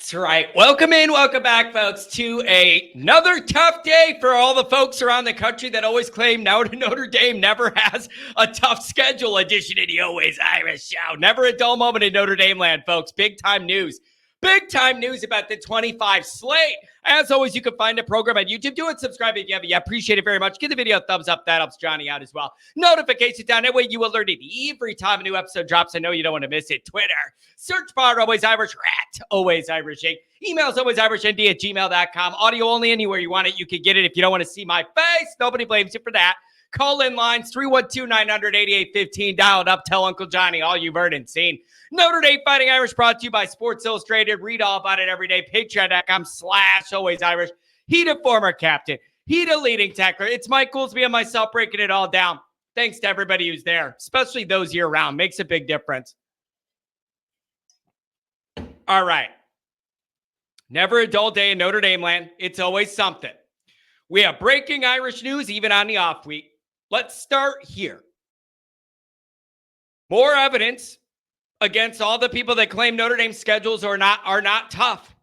That's right. Welcome in, welcome back, folks, to another tough day for all the folks around the country that always claim Notre Dame never has a tough schedule edition of the Always Irish Show. Never a dull moment in Notre Dame land, folks. Big time news. Big time news about the 25 slate. As always, you can find the program on YouTube. Do it, subscribe if you haven't yet. Appreciate it very much. Give the video a thumbs up. That helps Johnny out as well. Notifications down. That way you alerted every time a new episode drops. I know you don't want to miss it. Twitter. Search bar Always Irish. Rat. Always Irish. Emails alwaysirishnd@gmail.com. Audio only anywhere you want it. You can get it if you don't want to see my face. Nobody blames you for that. Call in lines 312-900-8815. Dial it up. Tell Uncle Johnny all you've heard and seen. Notre Dame Fighting Irish brought to you by Sports Illustrated. Read all about it every day. Patreon.com/Always Irish. He the former captain. He the leading tackler. It's Mike Goolsby and myself breaking it all down. Thanks to everybody who's there, especially those year-round. Makes a big difference. All right. Never a dull day in Notre Dame land. It's always something. We have breaking Irish news even on the off week. Let's start here. More evidence against all the people that claim Notre Dame schedules are not tough,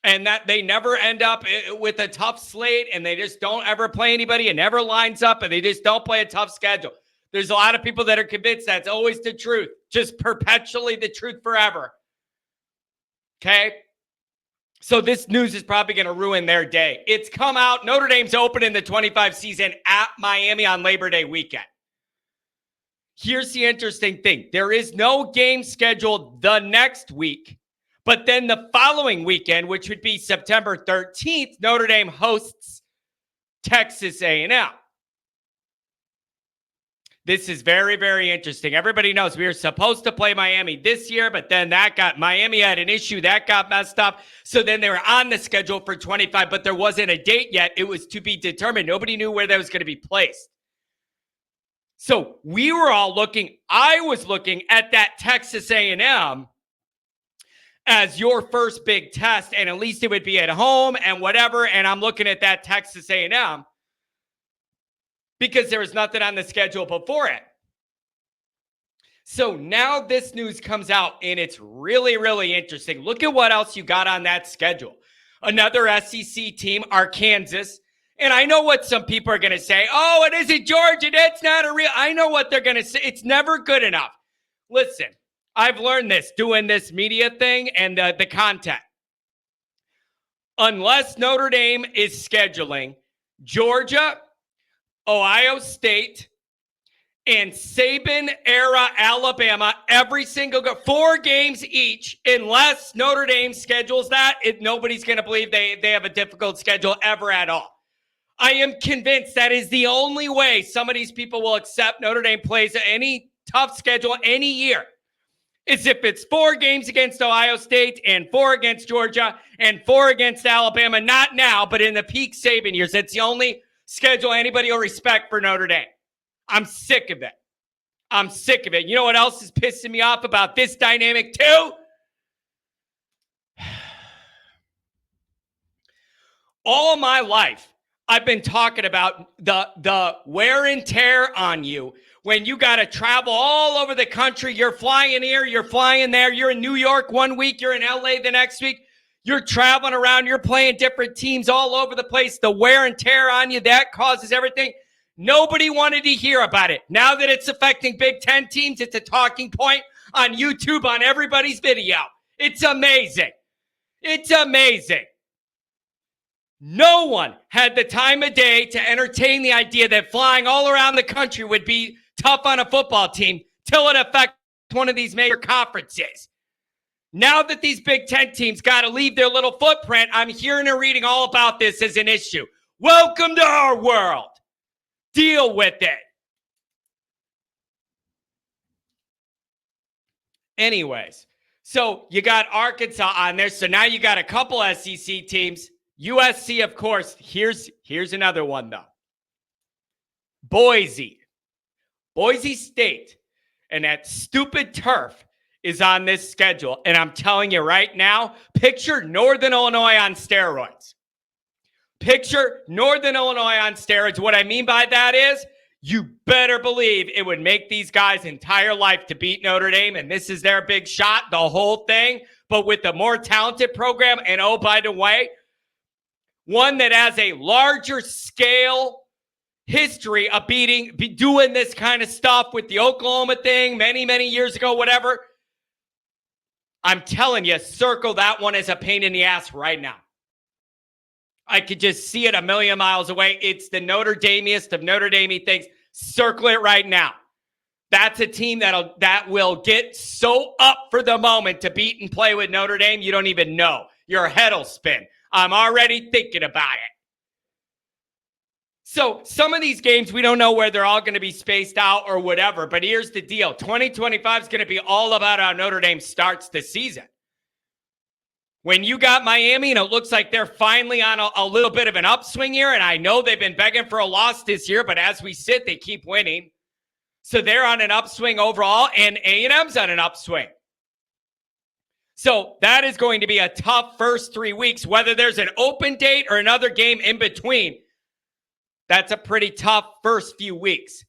and that they never end up with a tough slate, and they just don't ever play anybody. It never lines up, and they just don't play a tough schedule. There's a lot of people that are convinced that's always the truth, just perpetually the truth forever. Okay? So this news is probably going to ruin their day. It's come out. Notre Dame's opening the 25 season at Miami on Labor Day weekend. Here's the interesting thing. There is no game scheduled the next week, but then the following weekend, which would be September 13th, Notre Dame hosts Texas A&M. This is very, very interesting. Everybody knows we were supposed to play Miami this year, but then Miami had an issue that got messed up. So then they were on the schedule for 25, but there wasn't a date yet. It was to be determined. Nobody knew where that was going to be placed. So we were all I was looking at that Texas A&M as your first big test, and at least it would be at home and whatever. And I'm looking at that Texas A&M because there was nothing on the schedule before it. So now this news comes out, and it's really, really interesting. Look at what else you got on that schedule. Another SEC team, Arkansas. And I know what some people are going to say. Oh, it isn't Georgia. That's not a real. I know what they're going to say. It's never good enough. Listen, I've learned this doing this media thing and the content. Unless Notre Dame is scheduling Georgia, Ohio State, and Saban-era Alabama every single 4 games each, unless Notre Dame schedules that, nobody's going to believe they have a difficult schedule ever at all. I am convinced that is the only way some of these people will accept Notre Dame plays any tough schedule any year, is if it's 4 games against Ohio State and 4 against Georgia and 4 against Alabama. Not now, but in the peak Saban years. That's the only schedule anybody will respect for Notre Dame. I'm sick of it. I'm sick of it. You know what else is pissing me off about this dynamic too? All my life, I've been talking about the wear and tear on you when you got to travel all over the country. You're flying here, you're flying there. You're in New York one week, you're in LA the next week. You're traveling around, you're playing different teams all over the place. The wear and tear on you, that causes everything. Nobody wanted to hear about it. Now that it's affecting Big Ten teams, it's a talking point on YouTube on everybody's video. It's amazing. It's amazing. No one had the time of day to entertain the idea that flying all around the country would be tough on a football team till it affects one of these major conferences. Now that these Big Ten teams got to leave their little footprint, I'm hearing and reading all about this as an issue. Welcome to our world. Deal with it. Anyways, so you got Arkansas on there. So now you got a couple SEC teams. USC, of course. Here's another one, though. Boise State, and that stupid turf is on this schedule. And I'm telling you right now, picture Northern Illinois on steroids. Picture Northern Illinois on steroids. What I mean by that is you better believe it would make these guys' entire life to beat Notre Dame, and this is their big shot, the whole thing, but with the more talented program, and oh, by the way, one that has a larger scale history of doing this kind of stuff with the Oklahoma thing many years ago, whatever. I'm telling you, circle that one as a pain in the ass right now. I could just see it a million miles away. It's the Notre Dameiest of Notre Dame things. Circle it right now. That's a team that will get so up for the moment to beat and play with Notre Dame, you don't even know. Your head will spin. I'm already thinking about it. So some of these games, we don't know where they're all going to be spaced out or whatever, but here's the deal. 2025 is going to be all about how Notre Dame starts the season. When you got Miami and it looks like they're finally on a little bit of an upswing here, and I know they've been begging for a loss this year, but as we sit, they keep winning. So they're on an upswing overall, and A&M's on an upswing. So that is going to be a tough first 3 weeks, whether there's an open date or another game in between. That's a pretty tough first few weeks.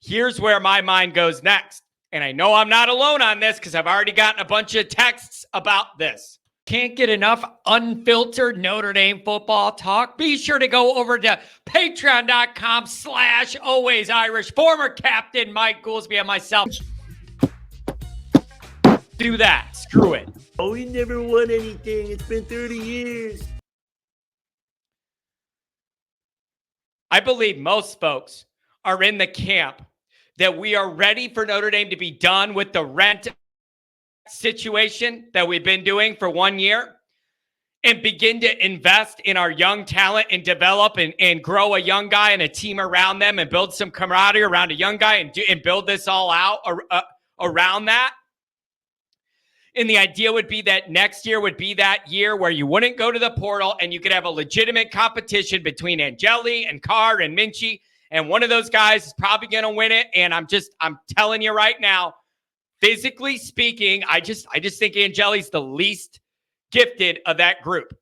Here's where my mind goes next. And I know I'm not alone on this because I've already gotten a bunch of texts about this. Can't get enough unfiltered Notre Dame football talk? Be sure to go over to patreon.com/alwaysirish. Former captain Mike Goolsby and myself. Do that. Screw it. Oh, we never won anything. It's been 30 years. I believe most folks are in the camp that we are ready for Notre Dame to be done with the rent situation that we've been doing for 1 year and begin to invest in our young talent and develop and grow a young guy and a team around them and build some camaraderie around a young guy and build this all out around that. And the idea would be that next year would be that year where you wouldn't go to the portal and you could have a legitimate competition between Angeli and Carr and Minchie. And one of those guys is probably going to win it. And I'm telling you right now, physically speaking, I just think Angeli's the least gifted of that group.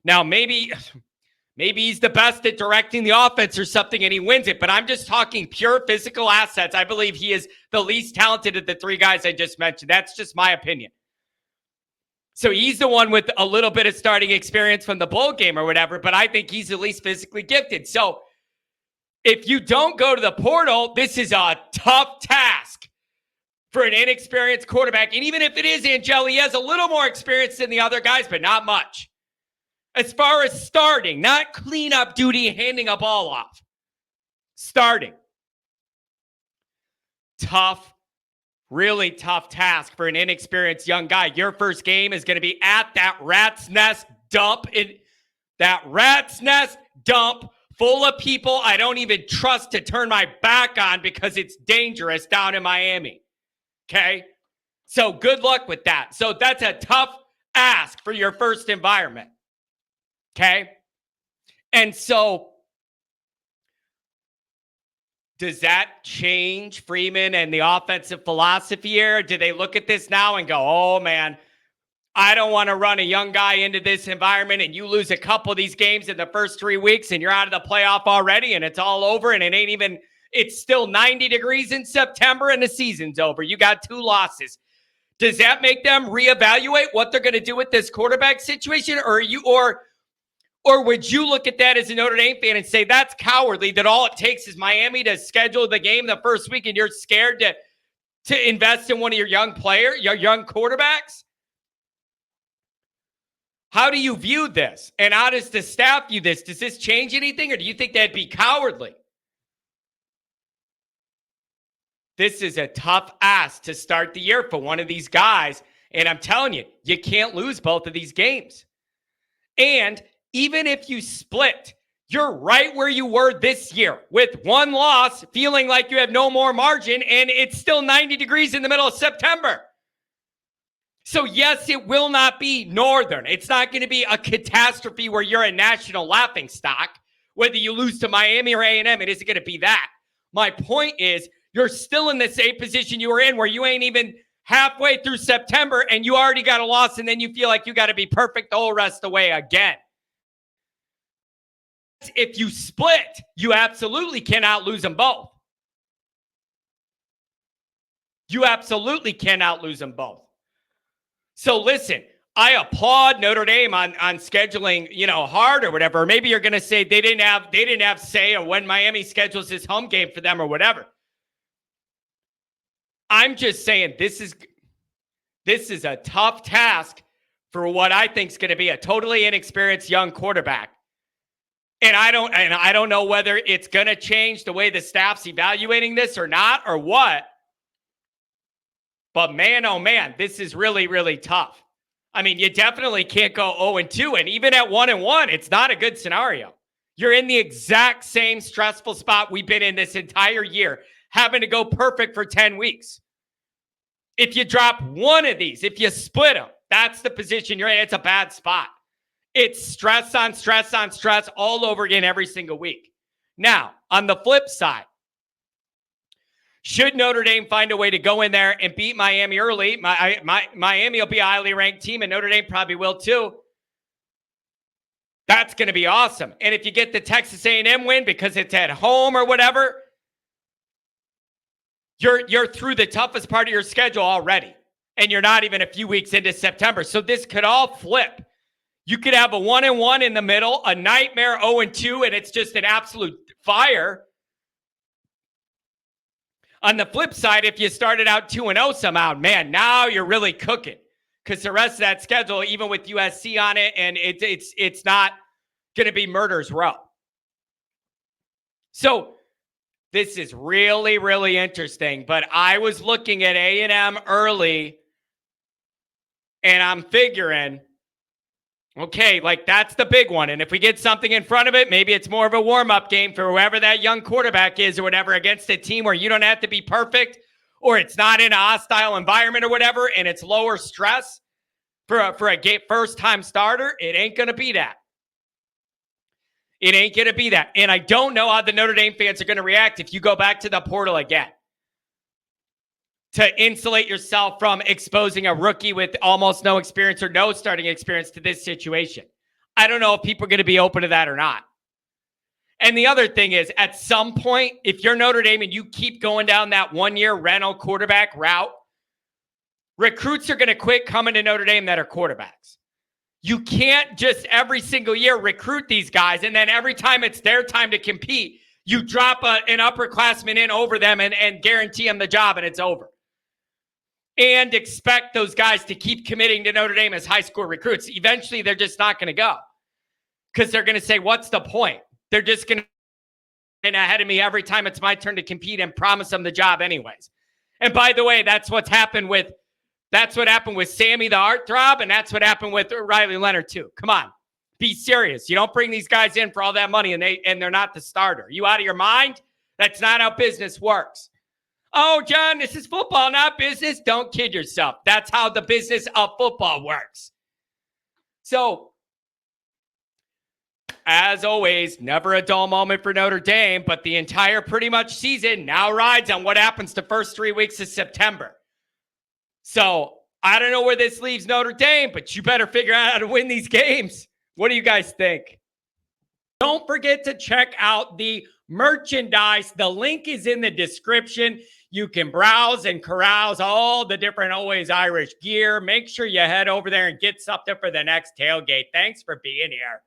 Now, maybe he's the best at directing the offense or something and he wins it, but I'm just talking pure physical assets. I believe he is the least talented of the three guys I just mentioned. That's just my opinion. So he's the one with a little bit of starting experience from the bowl game or whatever, but I think he's the least physically gifted. So if you don't go to the portal, this is a tough task for an inexperienced quarterback. And even if it is Angeli, he has a little more experience than the other guys, but not much. As far as starting, not cleanup duty, handing a ball off. Starting. Tough. Really tough task for an inexperienced young guy. Your first game is going to be at that rat's nest dump full of people I don't even trust to turn my back on because it's dangerous down in Miami. Okay? So good luck with that. So that's a tough ask for your first environment. Okay? And so does that change Freeman and the offensive philosophy here? Do they look at this now and go, oh, man, I don't want to run a young guy into this environment and you lose a couple of these games in the first 3 weeks and you're out of the playoff already and it's all over and it's still 90 degrees in September and the season's over. You got 2 losses. Does that make them reevaluate what they're going to do with this quarterback situation? Or would you look at that as a Notre Dame fan and say that's cowardly, that all it takes is Miami to schedule the game the first week and you're scared to invest in one of your young quarterbacks? How do you view this? And how does the staff view this? Does this change anything, or do you think that'd be cowardly? This is a tough ask to start the year for one of these guys. And I'm telling you, you can't lose both of these games. And even if you split, you're right where you were this year with 1 loss, feeling like you have no more margin, and it's still 90 degrees in the middle of September. So yes, it will not be Northern. It's not going to be a catastrophe where you're a national laughingstock. Whether you lose to Miami or A&M, it isn't going to be that. My point is, you're still in the same position you were in where you ain't even halfway through September and you already got a loss, and then you feel like you got to be perfect the whole rest of the way again. If you split, you absolutely cannot lose them both. You absolutely cannot lose them both. So listen, I applaud Notre Dame on scheduling, hard or whatever. Maybe you're going to say they didn't have say on when Miami schedules his home game for them or whatever. I'm just saying this is a tough task for what I think is going to be a totally inexperienced young quarterback. And I don't know whether it's going to change the way the staff's evaluating this or not or what. But man, oh man, this is really, really tough. I mean, you definitely can't go 0-2. And even at 1-1, it's not a good scenario. You're in the exact same stressful spot we've been in this entire year, having to go perfect for 10 weeks. If you drop one of these, if you split them, that's the position you're in. It's a bad spot. It's stress on stress on stress all over again every single week. Now, on the flip side, should Notre Dame find a way to go in there and beat Miami early, Miami will be a highly ranked team, and Notre Dame probably will too. That's going to be awesome. And if you get the Texas A&M win because it's at home or whatever, you're through the toughest part of your schedule already, and you're not even a few weeks into September. So this could all flip. You could have a 1-1 in the middle, a nightmare 0-2, and it's just an absolute fire. On the flip side, if you started out 2-0 somehow, man, now you're really cooking because the rest of that schedule, even with USC on it, and it's not going to be murder's row. So this is really, really interesting. But I was looking at A&M early, and I'm figuring, okay, like that's the big one. And if we get something in front of it, maybe it's more of a warm-up game for whoever that young quarterback is or whatever against a team where you don't have to be perfect or it's not in a hostile environment or whatever, and it's lower stress for a first-time starter. It ain't going to be that. It ain't going to be that. And I don't know how the Notre Dame fans are going to react if you go back to the portal again to insulate yourself from exposing a rookie with almost no experience or no starting experience to this situation. I don't know if people are going to be open to that or not. And the other thing is, at some point, if you're Notre Dame and you keep going down that one-year rental quarterback route, recruits are going to quit coming to Notre Dame that are quarterbacks. You can't just every single year recruit these guys, and then every time it's their time to compete, you drop an upperclassman in over them and guarantee them the job, and it's over. And expect those guys to keep committing to Notre Dame as high school recruits. Eventually, they're just not going to go because they're going to say, what's the point? They're just going to get ahead of me every time it's my turn to compete and promise them the job anyways. And by the way, that's what happened with Sammy the Heartthrob, and that's what happened with Riley Leonard too. Come on, be serious. You don't bring these guys in for all that money and they're not the starter. You out of your mind? That's not how business works. Oh, John, this is football, not business. Don't kid yourself. That's how the business of football works. So, as always, never a dull moment for Notre Dame, but the entire pretty much season now rides on what happens the first 3 weeks of September. So, I don't know where this leaves Notre Dame, but you better figure out how to win these games. What do you guys think? Don't forget to check out the merchandise. The link is in the description. You can browse and carouse all the different Always Irish gear. Make sure you head over there and get something for the next tailgate. Thanks for being here.